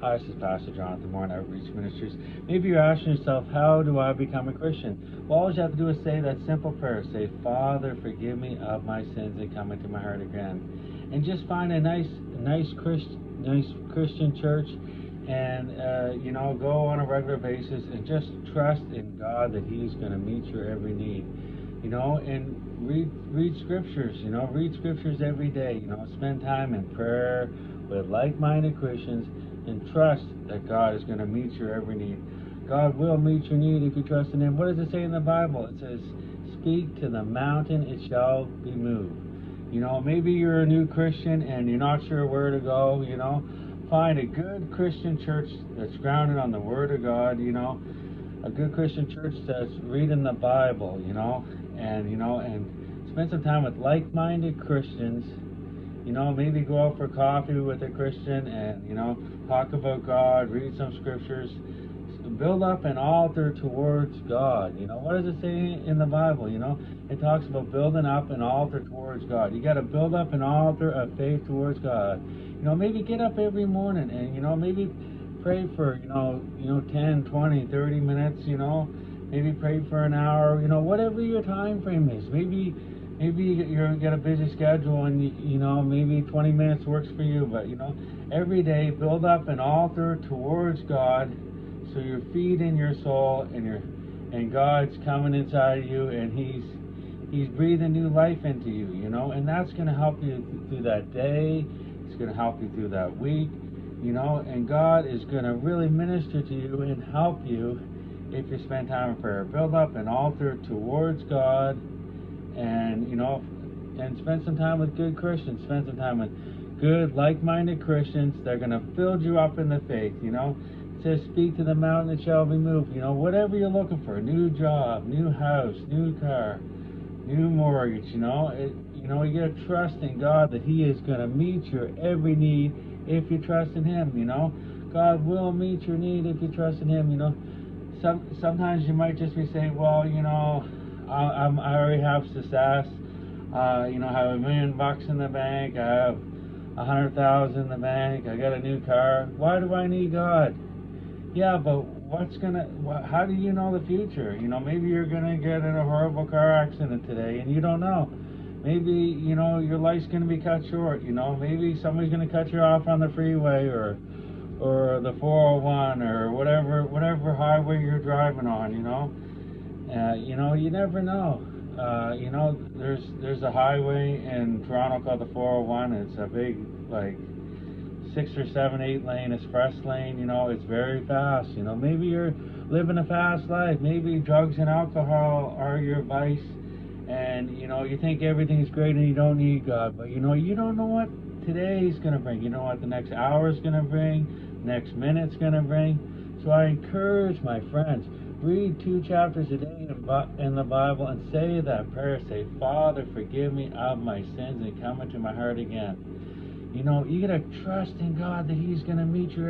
Hi, this is Pastor Jonathan Moore in Outreach Ministries. Maybe you're asking yourself, how do I become a Christian? Well, all you have to do is say that simple prayer. Say, Father, forgive me of my sins and come into my heart again. And just find a nice Christian church and, go on a regular basis and just trust in God that He's going to meet your every need. And read scriptures, read scriptures every day, spend time in prayer with like-minded Christians and trust that God is going to meet your every need. God will meet your need if you trust in Him. What does it say in the Bible? It says, speak to the mountain, it shall be moved. Maybe you're a new Christian and you're not sure where to go, find a good Christian church that's grounded on the Word of God, a good Christian church that's reading the Bible, and spend some time with like-minded Christians. Maybe go out for coffee with a Christian and, talk about God, read some scriptures, build up an altar towards God. What does it say in the Bible? It talks about building up an altar towards God. You got to build up an altar of faith towards God. Maybe get up every morning and, maybe pray for, 10, 20, 30 minutes, maybe pray for an hour, whatever your time frame is. Maybe you got a busy schedule and maybe 20 minutes works for you, but every day build up an altar towards God, so you're feeding your soul and God's coming inside of you and He's breathing new life into you, and that's going to help you through that day. It's going to help you through that week, and God is going to really minister to you and help you if you spend time in prayer. Build up an altar towards God, and and spend some time with good Christians. Spend some time with good, like-minded Christians. They're going to build you up in the faith. It says, speak to the mountain, it shall be moved. Whatever you're looking for, new job, new house, new car, new mortgage. You got to trust in God that He is going to meet your every need if you trust in Him. God will meet your need if you trust in Him. Sometimes you might just be saying, well, I already have success. I have $1,000,000 in the bank. I have 100,000 in the bank. I got a new car. Why do I need God? Yeah, but how do you know the future? Maybe you're gonna get in a horrible car accident today, and you don't know. Maybe your life's gonna be cut short. Maybe somebody's gonna cut you off on the freeway or the 401 or whatever highway you're driving on. You never know. There's a highway in Toronto called the 401. It's a big, like, 6 or 7, 8 lane express lane. It's very fast. Maybe you're living a fast life. Maybe drugs and alcohol are your vice, and you think everything's great and you don't need God. But you don't know what today's gonna bring. You know what the next hour's gonna bring, next minute's gonna bring. So I encourage my friends, read 2 chapters a day in the Bible and say that prayer. Say, Father, forgive me of my sins and come into my heart again. You got to trust in God that He's going to meet your